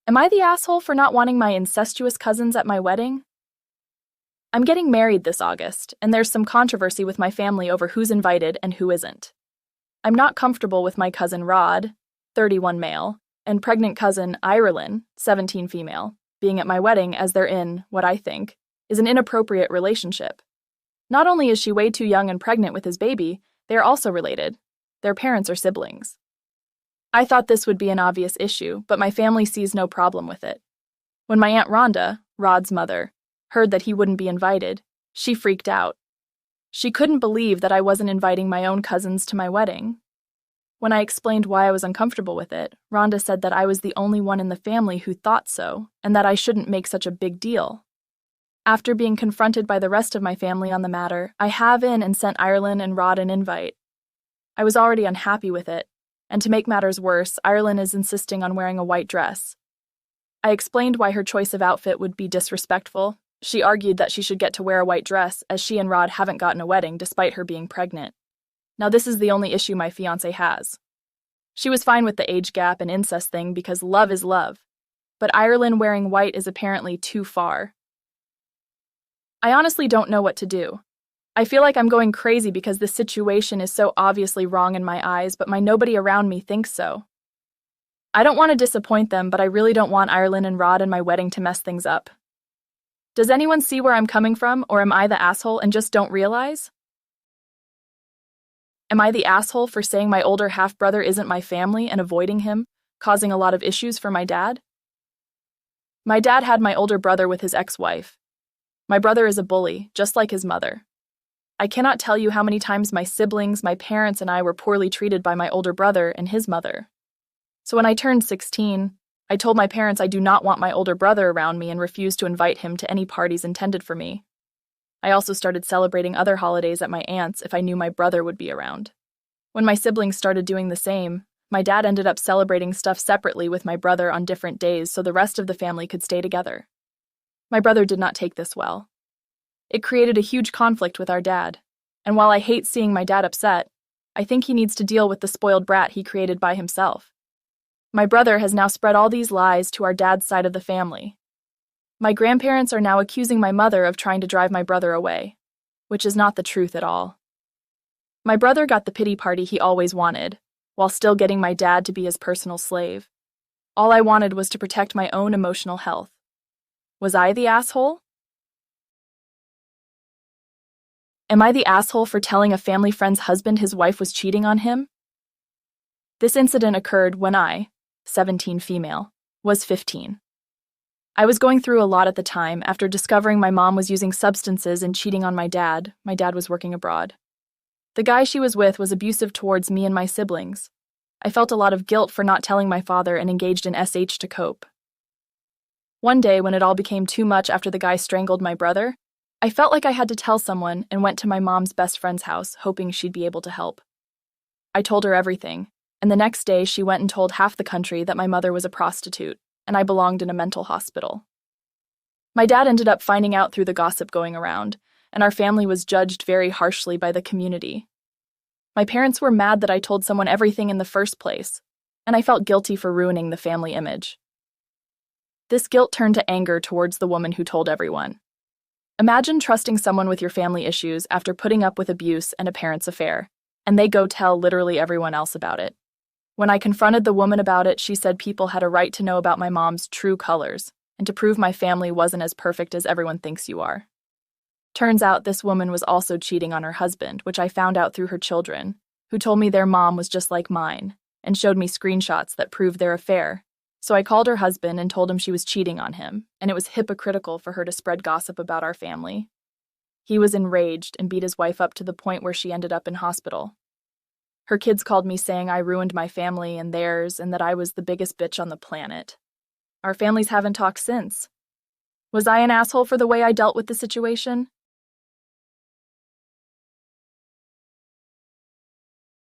Am I the asshole for not wanting my incestuous cousins at my wedding? I'm getting married this August, and there's some controversy with my family over who's invited and who isn't. I'm not comfortable with my cousin Rod, 31 male, and pregnant cousin Ireland, 17 female, being at my wedding as they're in, what I think, is an inappropriate relationship. Not only is she way too young and pregnant with his baby, they are also related. Their parents are siblings. I thought this would be an obvious issue, but my family sees no problem with it. When my Aunt Rhonda, Rod's mother, heard that he wouldn't be invited, she freaked out. She couldn't believe that I wasn't inviting my own cousins to my wedding. When I explained why I was uncomfortable with it, Rhonda said that I was the only one in the family who thought so, and that I shouldn't make such a big deal. After being confronted by the rest of my family on the matter, I have in and sent Ireland and Rod an invite. I was already unhappy with it, and to make matters worse, Ireland is insisting on wearing a white dress. I explained why her choice of outfit would be disrespectful. She argued that she should get to wear a white dress as she and Rod haven't gotten a wedding despite her being pregnant. Now this is the only issue my fiancé has. She was fine with the age gap and incest thing because love is love, but Ireland wearing white is apparently too far. I honestly don't know what to do. I feel like I'm going crazy because this situation is so obviously wrong in my eyes, but nobody around me thinks so. I don't want to disappoint them, but I really don't want Ireland and Rod and my wedding to mess things up. Does anyone see where I'm coming from, or am I the asshole and just don't realize? Am I the asshole for saying my older half-brother isn't my family and avoiding him, causing a lot of issues for my dad? My dad had my older brother with his ex-wife. My brother is a bully, just like his mother. I cannot tell you how many times my siblings, my parents, and I were poorly treated by my older brother and his mother. So when I turned 16, I told my parents I do not want my older brother around me and refused to invite him to any parties intended for me. I also started celebrating other holidays at my aunt's if I knew my brother would be around. When my siblings started doing the same, my dad ended up celebrating stuff separately with my brother on different days so the rest of the family could stay together. My brother did not take this well. It created a huge conflict with our dad, and while I hate seeing my dad upset, I think he needs to deal with the spoiled brat he created by himself. My brother has now spread all these lies to our dad's side of the family. My grandparents are now accusing my mother of trying to drive my brother away, which is not the truth at all. My brother got the pity party he always wanted, while still getting my dad to be his personal slave. All I wanted was to protect my own emotional health. Was I the asshole? Am I the asshole for telling a family friend's husband his wife was cheating on him? This incident occurred when I, 17 female, was 15. I was going through a lot at the time after discovering my mom was using substances and cheating on my dad. My dad was working abroad. The guy she was with was abusive towards me and my siblings. I felt a lot of guilt for not telling my father and engaged in SH to cope. One day, when it all became too much after the guy strangled my brother, I felt like I had to tell someone and went to my mom's best friend's house, hoping she'd be able to help. I told her everything, and the next day she went and told half the country that my mother was a prostitute, and I belonged in a mental hospital. My dad ended up finding out through the gossip going around, and our family was judged very harshly by the community. My parents were mad that I told someone everything in the first place, and I felt guilty for ruining the family image. This guilt turned to anger towards the woman who told everyone. Imagine trusting someone with your family issues after putting up with abuse and a parent's affair, and they go tell literally everyone else about it. When I confronted the woman about it, she said people had a right to know about my mom's true colors, and to prove my family wasn't as perfect as everyone thinks you are. Turns out this woman was also cheating on her husband, which I found out through her children, who told me their mom was just like mine, and showed me screenshots that proved their affair. So I called her husband and told him she was cheating on him, and it was hypocritical for her to spread gossip about our family. He was enraged and beat his wife up to the point where she ended up in hospital. Her kids called me saying I ruined my family and theirs and that I was the biggest bitch on the planet. Our families haven't talked since. Was I an asshole for the way I dealt with the situation?